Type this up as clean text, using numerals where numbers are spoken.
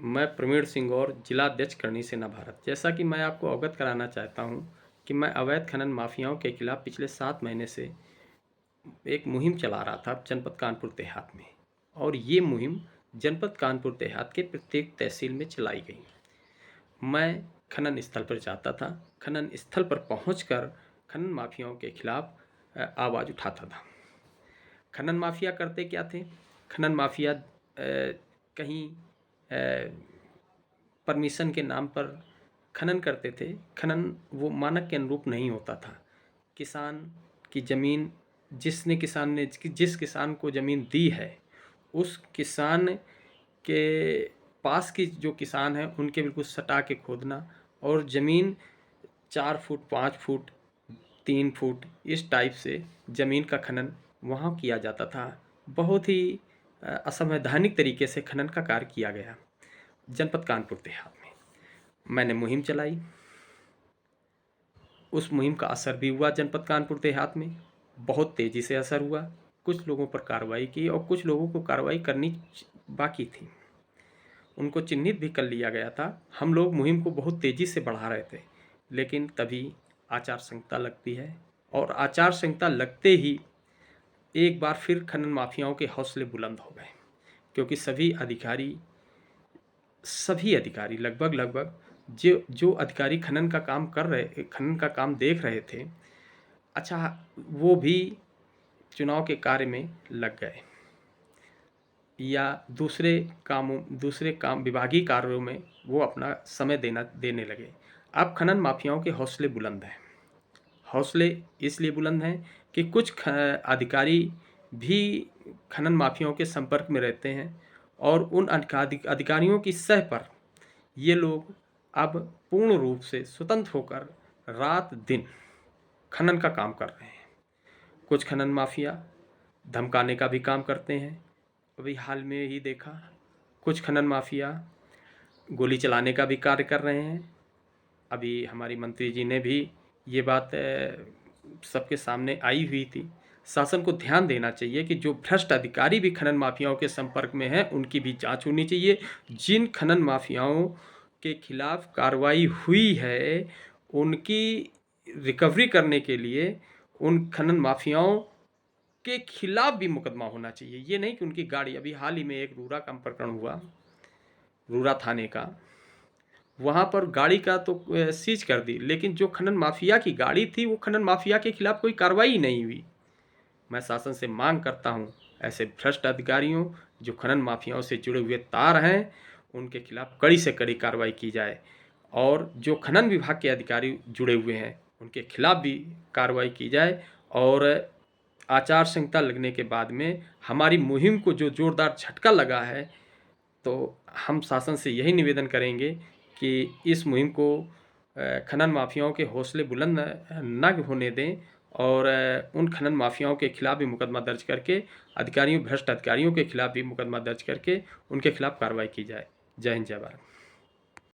मैं प्रवीण सिंह और जिला अध्यक्ष करनी सेना भारत। जैसा कि मैं आपको अवगत कराना चाहता हूं कि मैं अवैध खनन माफियाओं के खिलाफ पिछले 7 महीने से एक मुहिम चला रहा था जनपद कानपुर देहात में, और ये मुहिम जनपद कानपुर देहात के प्रत्येक तहसील में चलाई गई। मैं खनन स्थल पर जाता था, खनन स्थल पर पहुंचकर खनन माफियाओं के खिलाफ आवाज़ उठाता था। खनन माफिया करते क्या थे? खनन माफिया कहीं परमिशन के नाम पर खनन करते थे। खनन वो मानक के अनुरूप नहीं होता था। किसान की ज़मीन जिस किसान को ज़मीन दी है, उस किसान के पास की जो किसान हैं उनके बिल्कुल सटा के खोदना, और ज़मीन 4 फुट 5 फुट 3 फुट इस टाइप से ज़मीन का खनन वहाँ किया जाता था। बहुत ही असंवैधानिक तरीके से खनन का कार्य किया गया जनपद कानपुर देहात में। मैंने मुहिम चलाई, उस मुहिम का असर भी हुआ जनपद कानपुर देहात में, बहुत तेज़ी से असर हुआ। कुछ लोगों पर कार्रवाई की और कुछ लोगों को कार्रवाई करनी बाकी थी, उनको चिन्हित भी कर लिया गया था। हम लोग मुहिम को बहुत तेज़ी से बढ़ा रहे थे, लेकिन तभी आचार संहिता लगती है, और आचार संहिता लगते ही एक बार फिर खनन माफियाओं के हौसले बुलंद हो गए, क्योंकि सभी अधिकारी लगभग जो अधिकारी खनन का काम देख रहे थे, अच्छा वो भी चुनाव के कार्य में लग गए या दूसरे काम विभागीय कार्यों में वो अपना समय देने लगे। अब खनन माफियाओं के हौसले बुलंद हैं। हौसले इसलिए बुलंद हैं कि कुछ अधिकारी भी खनन माफियाओं के संपर्क में रहते हैं, और उन अधिकारियों की सह पर ये लोग अब पूर्ण रूप से स्वतंत्र होकर रात दिन खनन का काम कर रहे हैं। कुछ खनन माफिया धमकाने का भी काम करते हैं। अभी हाल में ही देखा, कुछ खनन माफिया गोली चलाने का भी कार्य कर रहे हैं। अभी हमारी मंत्री जी ने भी ये बात सबके सामने आई हुई थी। शासन को ध्यान देना चाहिए कि जो भ्रष्ट अधिकारी भी खनन माफियाओं के संपर्क में हैं, उनकी भी जांच होनी चाहिए। जिन खनन माफियाओं के खिलाफ कार्रवाई हुई है, उनकी रिकवरी करने के लिए उन खनन माफियाओं के खिलाफ भी मुकदमा होना चाहिए। ये नहीं कि उनकी गाड़ी, अभी हाल ही में एक रूरा का प्रकरण हुआ, रूरा थाने का, वहाँ पर गाड़ी का तो सीज कर दी, लेकिन जो खनन माफिया की गाड़ी थी, वो खनन माफिया के खिलाफ कोई कार्रवाई नहीं हुई। मैं शासन से मांग करता हूँ, ऐसे भ्रष्ट अधिकारियों जो खनन माफियाओं से जुड़े हुए तार हैं, उनके खिलाफ कड़ी से कड़ी कार्रवाई की जाए, और जो खनन विभाग के अधिकारी जुड़े हुए हैं उनके खिलाफ भी कार्रवाई की जाए। और आचार संहिता लगने के बाद में हमारी मुहिम को जो जोरदार झटका लगा है, तो हम शासन से यही निवेदन करेंगे कि इस मुहिम को खनन माफियाओं के हौसले बुलंद न होने दें, और उन खनन माफियाओं के खिलाफ भी मुकदमा दर्ज करके भ्रष्ट अधिकारियों के खिलाफ भी मुकदमा दर्ज करके उनके खिलाफ कार्रवाई की जाए। जय हिंद, जय भारत।